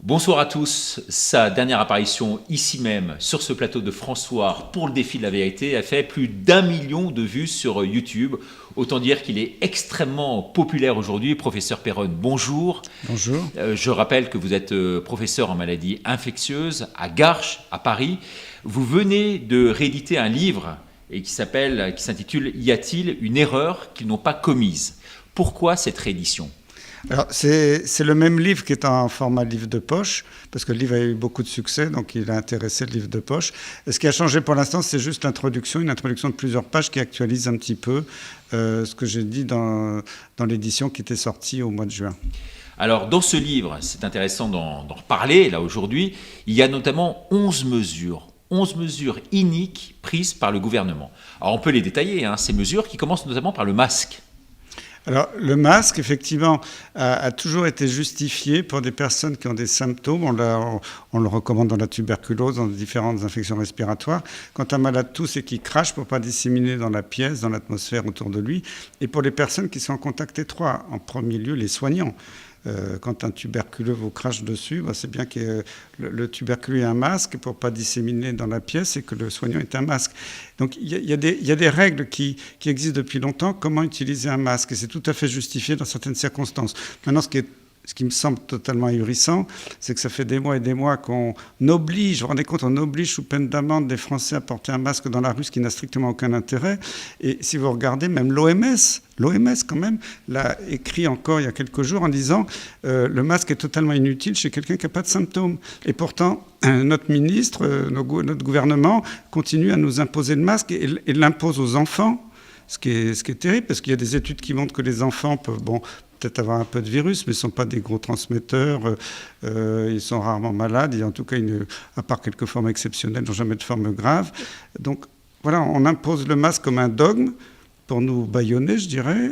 Bonsoir à tous. Sa dernière apparition ici même, sur ce plateau de François pour le défi de la vérité, a fait plus d'1 million de vues sur YouTube. Autant dire qu'il est extrêmement populaire aujourd'hui. Professeur Perronne, bonjour. Bonjour. Je rappelle que vous êtes professeur en maladies infectieuses à Garches, à Paris. Vous venez de rééditer un livre qui s'intitule « Y a-t-il une erreur qu'ils n'ont pas commise ?» Pourquoi cette réédition ? Alors, c'est le même livre qui est en format livre de poche, parce que le livre a eu beaucoup de succès, donc il a intéressé le livre de poche. Et ce qui a changé pour l'instant, c'est juste l'introduction, une introduction de plusieurs pages qui actualise un petit peu ce que j'ai dit dans l'édition qui était sortie au mois de juin. Alors, dans ce livre, c'est intéressant d'en reparler, là, aujourd'hui, il y a notamment 11 mesures. 11 mesures iniques prises par le gouvernement. Alors, on peut les détailler, ces mesures qui commencent notamment par le masque. Alors, le masque, effectivement, a toujours été justifié pour des personnes qui ont des symptômes. On le recommande dans la tuberculose, dans différentes infections respiratoires. Quand un malade tousse et qui crache, pour ne pas disséminer dans la pièce, dans l'atmosphère autour de lui. Et pour les personnes qui sont en contact étroit, en premier lieu, les soignants. Quand un tuberculeux vous crache dessus, c'est bien que le tuberculeux ait un masque pour ne pas disséminer dans la pièce et que le soignant ait un masque. Donc il y a des règles qui existent depuis longtemps, comment utiliser un masque. Et c'est tout à fait justifié dans certaines circonstances. Maintenant, ce qui me semble totalement ahurissant, c'est que ça fait des mois et des mois qu'on oblige, vous vous rendez compte, on oblige sous peine d'amende des Français à porter un masque dans la rue, ce qui n'a strictement aucun intérêt. Et si vous regardez, même l'OMS quand même, l'a écrit encore il y a quelques jours en disant le masque est totalement inutile chez quelqu'un qui n'a pas de symptômes. Et pourtant, notre ministre, notre gouvernement continue à nous imposer le masque et l'impose aux enfants, ce qui est terrible, parce qu'il y a des études qui montrent que les enfants peuvent, peut-être avoir un peu de virus, mais ils ne sont pas des gros transmetteurs, ils sont rarement malades, et en tout cas, à part quelques formes exceptionnelles, ils n'ont jamais de forme grave. Donc voilà, on impose le masque comme un dogme pour nous bâillonner, je dirais,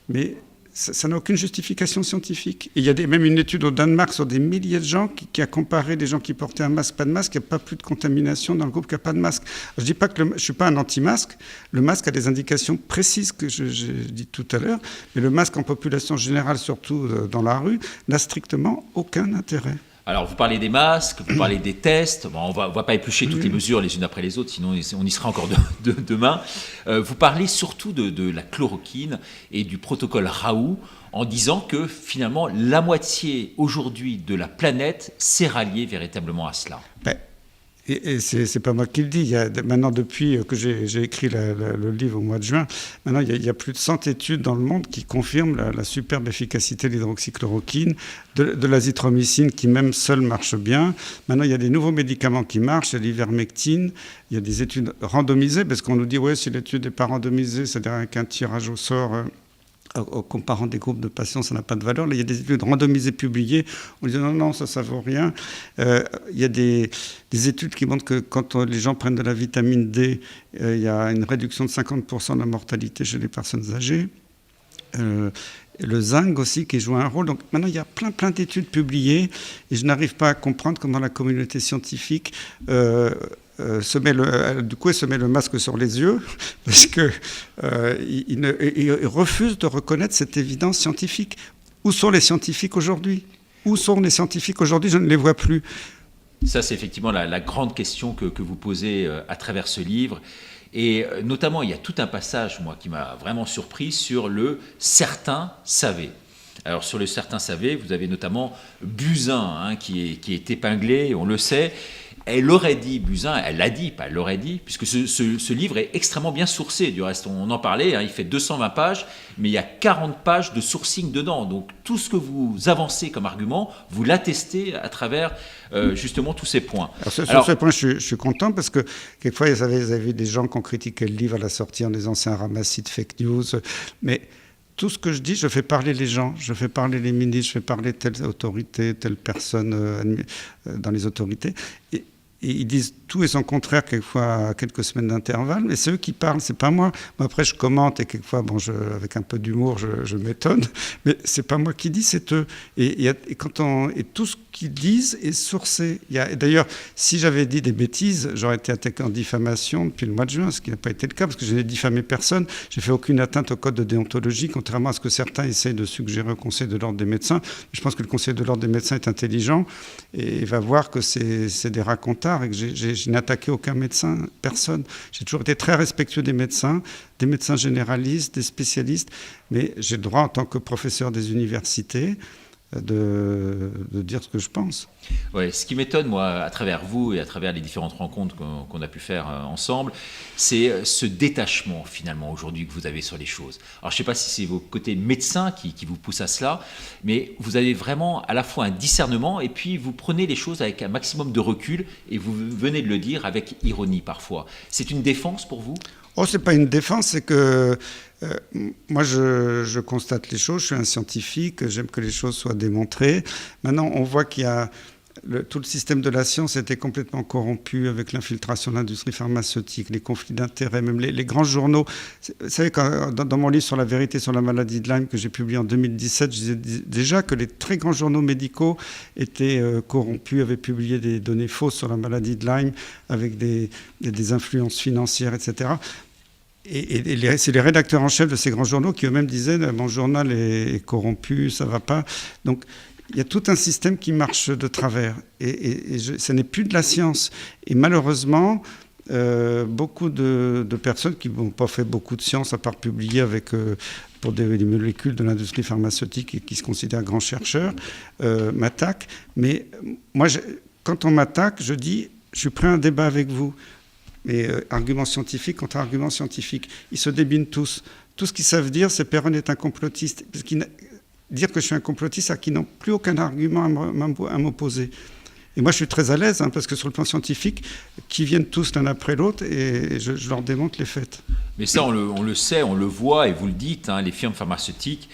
mais ça n'a aucune justification scientifique. Et il y a même une étude au Danemark sur des milliers de gens qui a comparé les gens qui portaient un masque, pas de masque, il n'y a pas plus de contamination dans le groupe qui n'a pas de masque. Je ne dis pas que je ne suis pas un anti-masque, le masque a des indications précises que j'ai dit tout à l'heure, mais le masque en population générale, surtout dans la rue, n'a strictement aucun intérêt. Alors, vous parlez des masques, vous parlez des tests. Bon, on va pas éplucher toutes les mesures les unes après les autres, sinon on y sera encore demain. Vous parlez surtout de la chloroquine et du protocole Raoult en disant que finalement, la moitié aujourd'hui de la planète s'est ralliée véritablement à cela. Et c'est pas moi qui le dis. Maintenant, depuis que j'ai écrit le livre au mois de juin, maintenant il y a plus de 100 études dans le monde qui confirment la superbe efficacité de l'hydroxychloroquine, de l'azithromycine qui même seule marche bien. Maintenant, il y a des nouveaux médicaments qui marchent, il y a l'ivermectine, il y a des études randomisées, parce qu'on nous dit, si l'étude n'est pas randomisée, c'est-à-dire qu'un tirage au sort... en comparant des groupes de patients, ça n'a pas de valeur. Là, il y a des études randomisées publiées. On dit non, ça ne vaut rien. Il y a des études qui montrent que quand les gens prennent de la vitamine D, il y a une réduction de 50% de la mortalité chez les personnes âgées. Le zinc aussi qui joue un rôle. Donc maintenant, il y a plein d'études publiées et je n'arrive pas à comprendre comment la communauté scientifique... se met le masque sur les yeux parce qu'il refuse de reconnaître cette évidence scientifique. Où sont les scientifiques aujourd'hui ? Où sont les scientifiques aujourd'hui ? Je ne les vois plus. Ça, c'est effectivement la grande question que vous posez à travers ce livre. Et notamment, il y a tout un passage, moi, qui m'a vraiment surpris sur le « certains savaient ». Alors, sur le « certains savaient », vous avez notamment Buzyn qui est épinglé, on le sait. Elle aurait dit, Buzyn, elle l'a dit, pas elle l'aurait dit, puisque ce livre est extrêmement bien sourcé. Du reste, on en parlait, il fait 220 pages, mais il y a 40 pages de sourcing dedans. Donc tout ce que vous avancez comme argument, vous l'attestez à travers justement tous ces points. Sur ce point, je suis content, parce que quelquefois, vous avez vu des gens qui ont critiqué le livre à la sortie en disant c'est un ramassis de fake news, mais... Tout ce que je dis, je fais parler les gens, je fais parler les ministres, je fais parler telle autorité, telle personne dans les autorités. Et ils disent tout et son contraire, quelquefois à quelques semaines d'intervalle, mais c'est eux qui parlent, c'est pas moi. Moi, après, je commente et quelquefois, avec un peu d'humour, je m'étonne, mais c'est pas moi qui dis, c'est eux. Et tout ce qu'ils disent est sourcé. Et d'ailleurs, si j'avais dit des bêtises, j'aurais été attaqué en diffamation depuis le mois de juin, ce qui n'a pas été le cas, parce que je n'ai diffamé personne. J'ai fait aucune atteinte au code de déontologie, contrairement à ce que certains essayent de suggérer au Conseil de l'ordre des médecins. Je pense que le Conseil de l'ordre des médecins est intelligent et va voir que c'est des racontars et que je n'ai attaqué aucun médecin, personne. J'ai toujours été très respectueux des médecins généralistes, des spécialistes, mais j'ai le droit en tant que professeur des universités de dire ce que je pense. Ouais, ce qui m'étonne, moi, à travers vous et à travers les différentes rencontres qu'on a pu faire ensemble, c'est ce détachement, finalement, aujourd'hui, que vous avez sur les choses. Alors, je ne sais pas si c'est vos côtés médecins qui vous poussent à cela, mais vous avez vraiment à la fois un discernement et puis vous prenez les choses avec un maximum de recul et vous venez de le dire avec ironie parfois. C'est une défense pour vous ? Oh, c'est pas une défense, c'est que moi je constate les choses, je suis un scientifique, j'aime que les choses soient démontrées. Maintenant, on voit qu'il y a tout le système de la science était complètement corrompu avec l'infiltration de l'industrie pharmaceutique, les conflits d'intérêts, même les grands journaux. Vous savez, dans mon livre sur la vérité sur la maladie de Lyme que j'ai publié en 2017, je disais déjà que les très grands journaux médicaux étaient corrompus, avaient publié des données fausses sur la maladie de Lyme avec des influences financières, etc. Et c'est les rédacteurs en chef de ces grands journaux qui eux-mêmes disaient « mon journal est corrompu, ça ne va pas ». Donc, il y a tout un système qui marche de travers. Ce n'est plus de la science. Et malheureusement, beaucoup de personnes qui n'ont pas fait beaucoup de science, à part publier pour des molécules de l'industrie pharmaceutique et qui se considèrent grands chercheurs, m'attaquent. Mais moi, quand on m'attaque, je dis « je suis prêt à un débat avec vous ». Mais arguments scientifiques contre arguments scientifiques. Ils se débinent tous. Tout ce qu'ils savent dire, c'est Perron est un complotiste. Parce dire que je suis un complotiste, c'est qu'ils n'ont plus aucun argument à m'opposer. Et moi, je suis très à l'aise, parce que sur le plan scientifique, qu'ils viennent tous l'un après l'autre, et je leur démontre les faits. Mais ça, on le sait, on le voit, et vous le dites, les firmes pharmaceutiques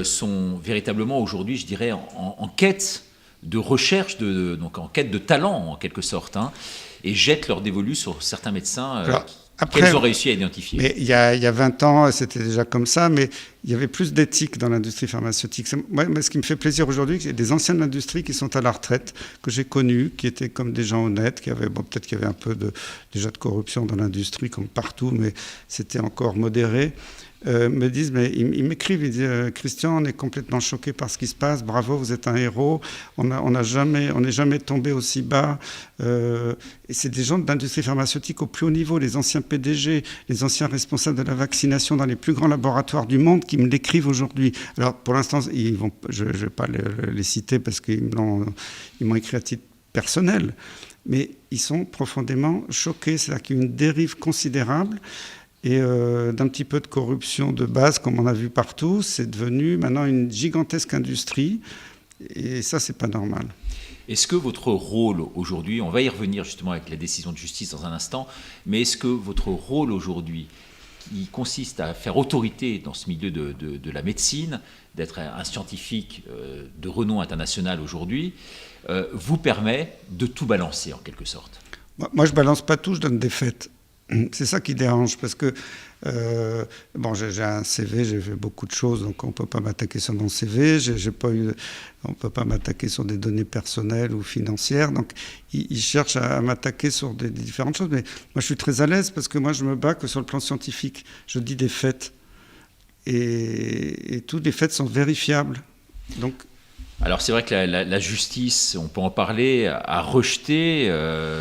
sont véritablement aujourd'hui, je dirais, en quête de recherche, donc en quête de talent, en quelque sorte, et jettent leur dévolu sur certains médecins qu'elles ont réussi à identifier. Mais il y a 20 ans, c'était déjà comme ça, mais il y avait plus d'éthique dans l'industrie pharmaceutique. Moi, ce qui me fait plaisir aujourd'hui, c'est des anciens de l'industrie qui sont à la retraite, que j'ai connus, qui étaient comme des gens honnêtes, peut-être qu'il y avait un peu déjà de corruption dans l'industrie, comme partout, mais c'était encore modéré. Me disent, mais ils m'écrivent, ils disent Christian, on est complètement choqué par ce qui se passe, bravo, vous êtes un héros, on n'est jamais tombé aussi bas. Et c'est des gens de l'industrie pharmaceutique au plus haut niveau, les anciens PDG, les anciens responsables de la vaccination dans les plus grands laboratoires du monde qui me l'écrivent aujourd'hui. Alors pour l'instant, je ne vais pas les citer parce qu'ils m'ont écrit à titre personnel, mais ils sont profondément choqués, c'est-à-dire qu'il y a une dérive considérable. Et d'un petit peu de corruption de base, comme on a vu partout, c'est devenu maintenant une gigantesque industrie. Et ça, c'est pas normal. Est-ce que votre rôle aujourd'hui, on va y revenir justement avec la décision de justice dans un instant, mais est-ce que votre rôle aujourd'hui, qui consiste à faire autorité dans ce milieu de la médecine, d'être un scientifique de renom international aujourd'hui, vous permet de tout balancer en quelque sorte ? Moi, je balance pas tout, je donne des faits. C'est ça qui dérange, parce que j'ai un CV, j'ai fait beaucoup de choses, donc on ne peut pas m'attaquer sur mon CV, on ne peut pas m'attaquer sur des données personnelles ou financières, donc ils cherchent à m'attaquer sur des différentes choses, mais moi je suis très à l'aise, parce que moi je me bats que sur le plan scientifique, je dis des faits, et tous les faits sont vérifiables, donc... Alors c'est vrai que la justice, on peut en parler, a rejeté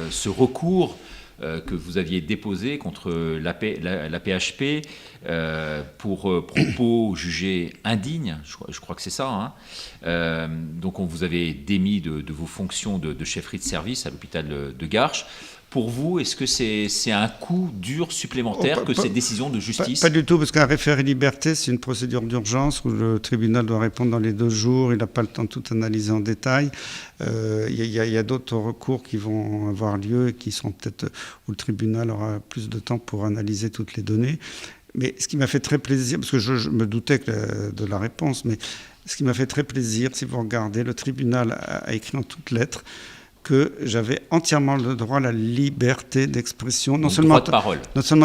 ce recours que vous aviez déposé contre la PHP pour propos jugés indignes, je crois que c'est ça. Donc on vous avait démis de vos fonctions de chefferie de service à l'hôpital de Garches. Pour vous, est-ce que c'est un coup dur supplémentaire que ces décisions de justice ? Pas du tout, parce qu'un référé-liberté, c'est une procédure d'urgence où le tribunal doit répondre dans les 2 jours, il n'a pas le temps de tout analyser en détail. Il y a d'autres recours qui vont avoir lieu et qui seront peut-être où le tribunal aura plus de temps pour analyser toutes les données. Mais ce qui m'a fait très plaisir, parce que je me doutais de la réponse, mais ce qui m'a fait très plaisir, si vous regardez, le tribunal a écrit en toutes lettres que j'avais entièrement le droit à la liberté d'expression, non seulement en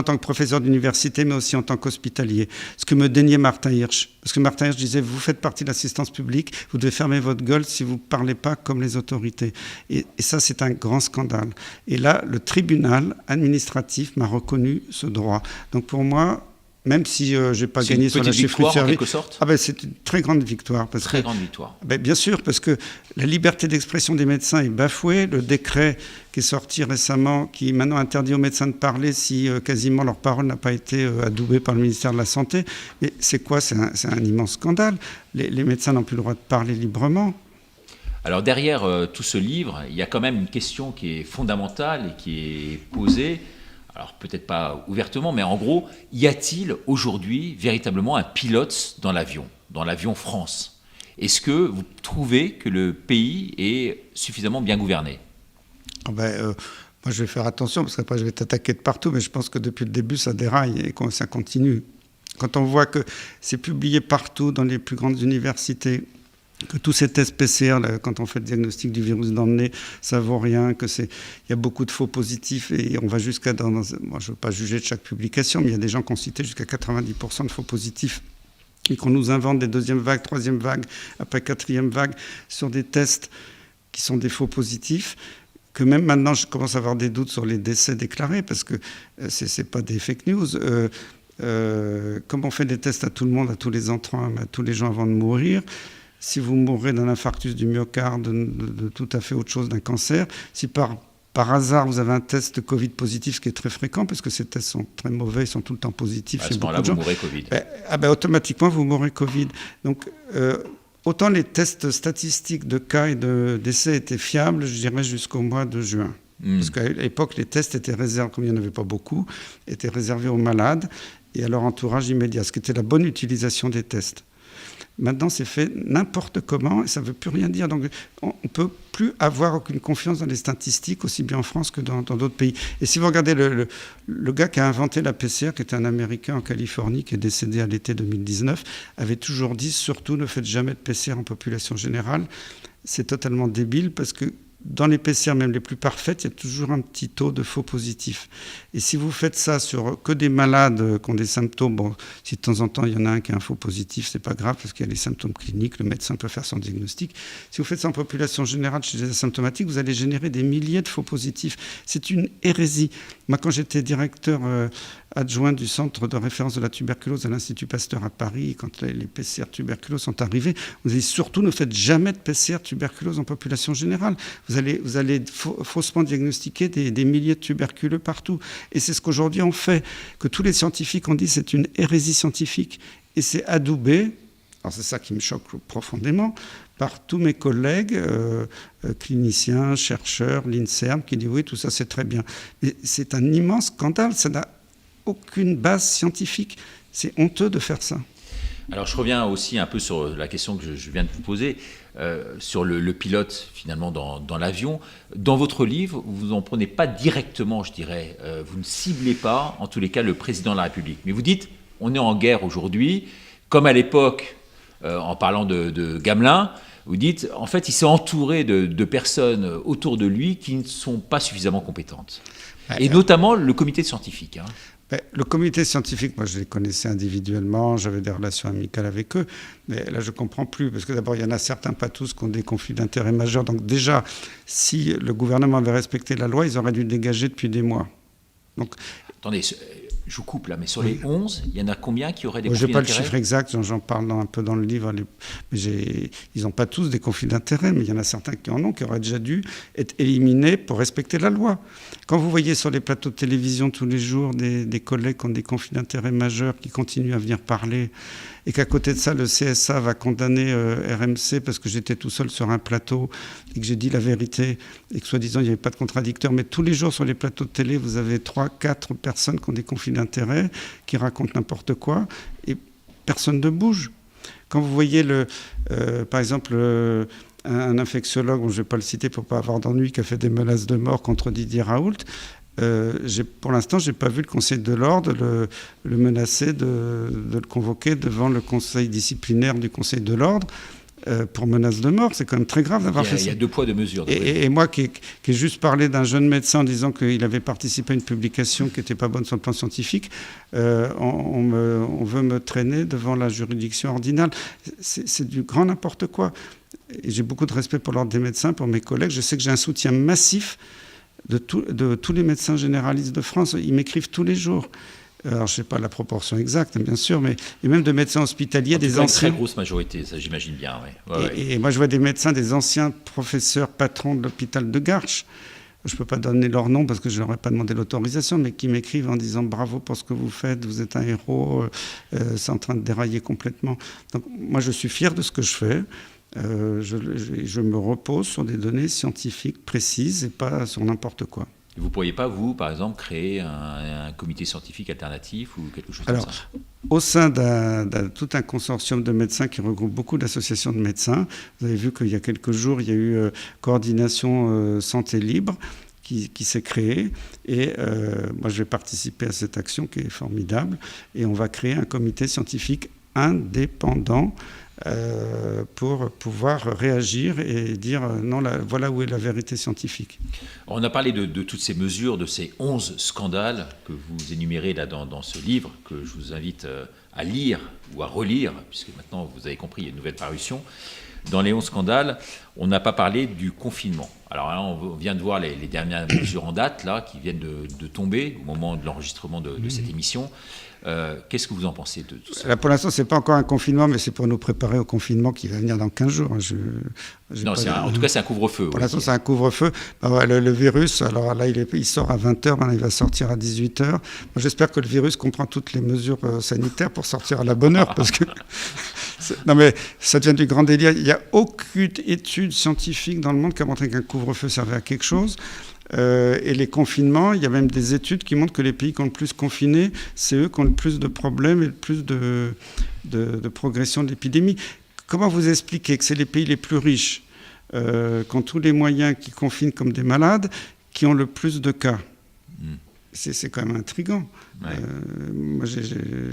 tant que professeur d'université, mais aussi en tant qu'hospitalier. Ce que me déniait Martin Hirsch. Parce que Martin Hirsch disait, vous faites partie de l'assistance publique, vous devez fermer votre gueule si vous ne parlez pas comme les autorités. Et ça, c'est un grand scandale. Et là, le tribunal administratif m'a reconnu ce droit. Donc pour moi, même si je n'ai pas gagné sur la chefferie de service, en quelque sorte. C'est une très grande victoire. Grande victoire. Bien sûr, parce que la liberté d'expression des médecins est bafouée. Le décret qui est sorti récemment, qui maintenant interdit aux médecins de parler si quasiment leur parole n'a pas été adoubée par le ministère de la Santé. Mais c'est quoi ? C'est un immense scandale. Les médecins n'ont plus le droit de parler librement. Alors derrière tout ce livre, il y a quand même une question qui est fondamentale et qui est posée. Alors peut-être pas ouvertement, mais en gros, y a-t-il aujourd'hui véritablement un pilote dans l'avion France ? Est-ce que vous trouvez que le pays est suffisamment bien gouverné ? Moi, je vais faire attention, parce qu'après, je vais t'attaquer de partout, mais je pense que depuis le début, ça déraille et que ça continue. Quand on voit que c'est publié partout dans les plus grandes universités, que tous ces tests PCR, là, quand on fait le diagnostic du virus dans le nez, ça vaut rien, il y a beaucoup de faux positifs et on va jusqu'à... moi, je ne veux pas juger de chaque publication, mais il y a des gens qui ont cité jusqu'à 90% de faux positifs et qu'on nous invente des deuxième vagues, troisième vagues, après quatrième vague, sur des tests qui sont des faux positifs, que même maintenant, je commence à avoir des doutes sur les décès déclarés, parce que ce n'est pas des fake news. Comme on fait des tests à tout le monde, à tous les entrants, à tous les gens avant de mourir, si vous mourrez d'un infarctus du myocarde, de tout à fait autre chose, d'un cancer, si par hasard vous avez un test Covid positif, ce qui est très fréquent, parce que ces tests sont très mauvais, ils sont tout le temps positifs. À ce moment-là, vous mourrez Covid. Automatiquement, vous mourrez Covid. Donc, autant les tests statistiques de cas et de décès étaient fiables, je dirais jusqu'au mois de juin. Parce qu'à l'époque, les tests étaient réservés, comme il n'y en avait pas beaucoup, étaient réservés aux malades et à leur entourage immédiat, ce qui était la bonne utilisation des tests. Maintenant, c'est fait n'importe comment et ça ne veut plus rien dire. Donc, on ne peut plus avoir aucune confiance dans les statistiques, aussi bien en France que dans d'autres pays. Et si vous regardez le gars qui a inventé la PCR, qui était un Américain en Californie, qui est décédé à l'été 2019, avait toujours dit, surtout, ne faites jamais de PCR en population générale. C'est totalement débile parce que dans les PCR, même les plus parfaites, il y a toujours un petit taux de faux positifs. Et si vous faites ça sur que des malades qui ont des symptômes, bon, si de temps en temps il y en a un qui a un faux positif, c'est pas grave parce qu'il y a les symptômes cliniques, le médecin peut faire son diagnostic. Si vous faites ça en population générale chez les asymptomatiques, vous allez générer des milliers de faux positifs. C'est une hérésie. Moi, quand j'étais directeur adjoint du centre de référence de la tuberculose à l'Institut Pasteur à Paris, quand les PCR tuberculose sont arrivés, vous avez dit surtout ne faites jamais de PCR tuberculose en population générale. Vous allez faussement diagnostiquer des milliers de tuberculeux partout. Et c'est ce qu'aujourd'hui on fait, que tous les scientifiques ont dit c'est une hérésie scientifique. Et c'est adoubé, alors c'est ça qui me choque profondément, par tous mes collègues, cliniciens, chercheurs, l'INSERM, qui disent oui, tout ça c'est très bien. Mais c'est un immense scandale, ça n'a aucune base scientifique. C'est honteux de faire ça. Alors je reviens aussi un peu sur la question que je viens de vous poser, sur le pilote finalement dans l'avion. Dans votre livre, vous n'en prenez pas directement, je dirais, vous ne ciblez pas en tous les cas le président de la République. Mais vous dites, on est en guerre aujourd'hui, comme à l'époque, en parlant de Gamelin, vous dites, en fait, il s'est entouré de personnes autour de lui qui ne sont pas suffisamment compétentes. Et notamment le comité scientifique. Le comité scientifique, moi je les connaissais individuellement, j'avais des relations amicales avec eux, mais là je ne comprends plus, parce que d'abord il y en a certains, pas tous, qui ont des conflits d'intérêts majeurs. Donc déjà, si le gouvernement avait respecté la loi, ils auraient dû dégager depuis des mois. Donc, attendez, je vous coupe là, mais sur les 11, il y en a combien qui auraient des conflits Je d'intérêts ? n'ai pas le chiffre exact, j'en parle un peu dans le livre. Ils n'ont pas tous des conflits d'intérêts, mais il y en a certains qui en ont, qui auraient déjà dû être éliminés pour respecter la loi. Quand vous voyez sur les plateaux de télévision tous les jours des collègues qui ont des conflits d'intérêts majeurs, qui continuent à venir parler, et qu'à côté de ça, le CSA va condamner RMC parce que j'étais tout seul sur un plateau et que j'ai dit la vérité et que soi-disant il n'y avait pas de contradicteur. Mais tous les jours sur les plateaux de télé, vous avez 3-4 personnes qui ont des conflits d'intérêts, qui racontent n'importe quoi et personne ne bouge. Quand vous voyez, par exemple, un infectiologue, je ne vais pas le citer pour ne pas avoir d'ennui, qui a fait des menaces de mort contre Didier Raoult, pour l'instant, je n'ai pas vu le Conseil de l'Ordre le menacer de le convoquer devant le Conseil disciplinaire du Conseil de l'Ordre. pour menace de mort. C'est quand même très grave d'avoir fait ça. Il y a 2 poids, 2 mesures. Et moi qui ai juste parlé d'un jeune médecin en disant qu'il avait participé à une publication qui n'était pas bonne sur le plan scientifique, on veut me traîner devant la juridiction ordinale. C'est du grand n'importe quoi. Et j'ai beaucoup de respect pour l'ordre des médecins, pour mes collègues. Je sais que j'ai un soutien massif de tous les médecins généralistes de France. Ils m'écrivent tous les jours. Alors, je ne sais pas la proportion exacte, bien sûr, mais et même de médecins hospitaliers, des anciens. Une très grosse majorité, ça j'imagine bien. Ouais. Et moi, je vois des médecins, des anciens professeurs, patrons de l'hôpital de Garches. Je ne peux pas donner leur nom parce que je ne leur ai pas demandé l'autorisation, mais qui m'écrivent en disant bravo pour ce que vous faites, vous êtes un héros, c'est en train de dérailler complètement. Donc, moi, je suis fier de ce que je fais. Je me repose sur des données scientifiques précises et pas sur n'importe quoi. Vous ne pourriez pas, vous, par exemple, créer un comité scientifique alternatif ou quelque chose comme ça? Au sein d'un tout un consortium de médecins qui regroupe beaucoup d'associations de médecins, vous avez vu qu'il y a quelques jours, il y a eu Coordination Santé Libre qui s'est créée. Et moi, je vais participer à cette action qui est formidable. Et on va créer un comité scientifique indépendant pour pouvoir réagir et dire non, voilà où est la vérité scientifique. On a parlé de toutes ces mesures, de ces 11 scandales que vous énumérez là dans ce livre, que je vous invite à lire ou à relire, puisque maintenant vous avez compris, il y a une nouvelle parution. Dans les 11 scandales, on n'a pas parlé du confinement. Alors là, on vient de voir les dernières mesures en date là, qui viennent de tomber au moment de l'enregistrement de cette émission. Qu'est-ce que vous en pensez de tout ça? Là, pour l'instant, ce n'est pas encore un confinement, mais c'est pour nous préparer au confinement qui va venir dans 15 jours. En tout cas, c'est un couvre-feu. Pour l'instant, c'est un couvre-feu. Le virus, alors là, il sort à 20h, maintenant il va sortir à 18h. Moi, j'espère que le virus comprend toutes les mesures sanitaires pour sortir à la bonne heure, parce que... Non, mais ça devient du grand délire. Il n'y a aucune étude scientifique dans le monde qui a montré qu'un couvre-feu servait à quelque chose. Et les confinements, il y a même des études qui montrent que les pays qui ont le plus confiné, c'est eux qui ont le plus de problèmes et le plus de progression de l'épidémie. Comment vous expliquer que c'est les pays les plus riches, qui ont tous les moyens, qui confinent comme des malades, qui ont le plus de cas? C'est quand même intriguant. Ouais. Moi,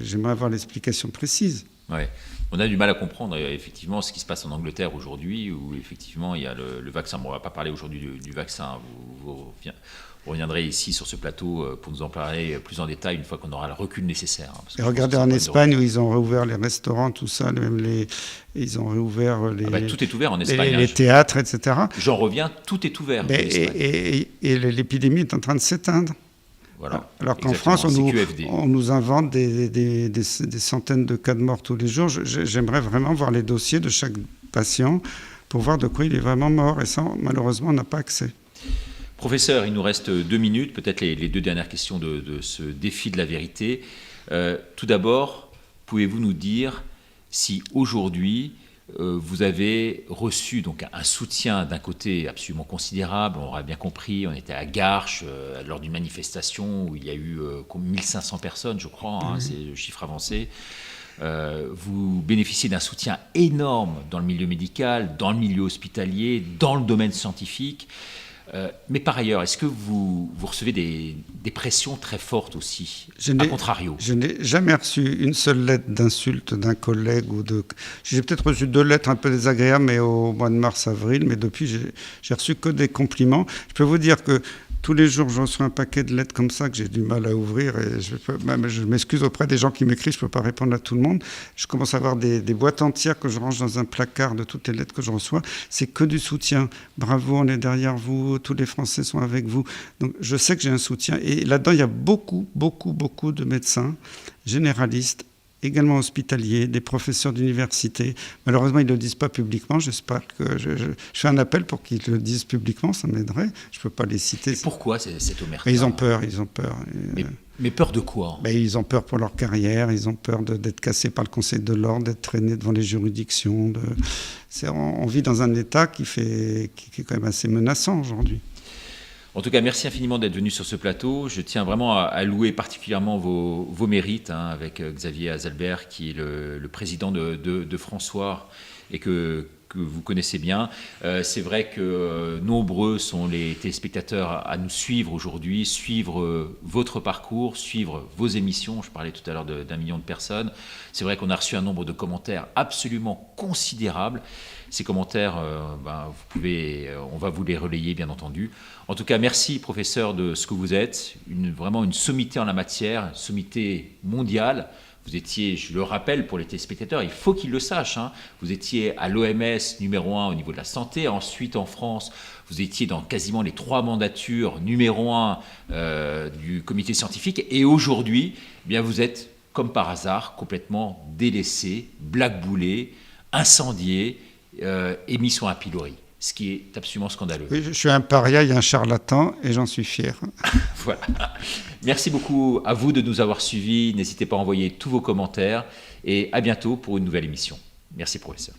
j'aimerais avoir l'explication précise. Ouais. On a du mal à comprendre effectivement ce qui se passe en Angleterre aujourd'hui, où effectivement il y a le vaccin. Bon, on ne va pas parler aujourd'hui du vaccin. Vous reviendrez ici sur ce plateau pour nous en parler plus en détail une fois qu'on aura le recul nécessaire. Et regardez en Espagne où ils ont réouvert les restaurants, tout ça, même ils ont réouvert tout est ouvert en Espagne. Les théâtres, etc. J'en reviens, tout est ouvert. Et l'épidémie est en train de s'éteindre. Voilà, alors qu'en France, on nous invente des centaines de cas de mort tous les jours. J'aimerais vraiment voir les dossiers de chaque patient pour voir de quoi il est vraiment mort. Et ça, malheureusement, on n'a pas accès. Professeur, il nous reste 2 minutes, peut-être les 2 dernières questions de ce défi de la vérité. Tout d'abord, pouvez-vous nous dire si aujourd'hui, vous avez reçu donc un soutien d'un côté absolument considérable, on aura bien compris, on était à Garches lors d'une manifestation où il y a eu 1500 personnes, je crois, c'est le chiffre avancé. Vous bénéficiez d'un soutien énorme dans le milieu médical, dans le milieu hospitalier, dans le domaine scientifique. Mais par ailleurs, est-ce que vous recevez des pressions très fortes aussi, à contrario? Je n'ai jamais reçu une seule lettre d'insulte d'un collègue J'ai peut-être reçu 2 lettres un peu désagréables, mais au mois de mars-avril, mais depuis, j'ai reçu que des compliments. Je peux vous dire que tous les jours, je reçois un paquet de lettres comme ça que j'ai du mal à ouvrir et je m'excuse auprès des gens qui m'écrivent, je ne peux pas répondre à tout le monde. Je commence à avoir des boîtes entières que je range dans un placard de toutes les lettres que je reçois. C'est que du soutien. Bravo, on est derrière vous, tous les Français sont avec vous. Donc je sais que j'ai un soutien. Et là-dedans, il y a beaucoup de médecins généralistes, également hospitaliers, des professeurs d'université. Malheureusement, ils ne le disent pas publiquement. J'espère que je fais un appel pour qu'ils le disent publiquement, ça m'aiderait. Je ne peux pas les citer. Et pourquoi cette omerta? Ils ont peur. Mais peur de quoi? Ils ont peur pour leur carrière, ils ont peur d'être cassés par le Conseil de l'ordre, d'être traînés devant les juridictions. On vit dans un État qui est quand même assez menaçant aujourd'hui. En tout cas, merci infiniment d'être venu sur ce plateau. Je tiens vraiment à louer particulièrement vos mérites avec Xavier Azalbert, qui est le président de François, et que que vous connaissez bien. C'est vrai que nombreux sont les téléspectateurs à nous suivre aujourd'hui, suivre votre parcours, suivre vos émissions. Je parlais tout à l'heure d'1 million de personnes. C'est vrai qu'on a reçu un nombre de commentaires absolument considérable. Ces commentaires, on va vous les relayer, bien entendu. En tout cas, merci, professeur, de ce que vous êtes. Vraiment une sommité en la matière, une sommité mondiale. Vous étiez, je le rappelle pour les téléspectateurs, il faut qu'ils le sachent, hein, vous étiez à l'OMS numéro 1 au niveau de la santé. Ensuite, en France, vous étiez dans quasiment les 3 mandatures numéro 1 du comité scientifique. Et aujourd'hui, eh bien, vous êtes, comme par hasard, complètement délaissé, blackboulé, incendié, et mis sur un pilori. Ce qui est absolument scandaleux. Oui, je suis un paria et un charlatan et j'en suis fier. Voilà. Merci beaucoup à vous de nous avoir suivis. N'hésitez pas à envoyer tous vos commentaires et à bientôt pour une nouvelle émission. Merci, professeur.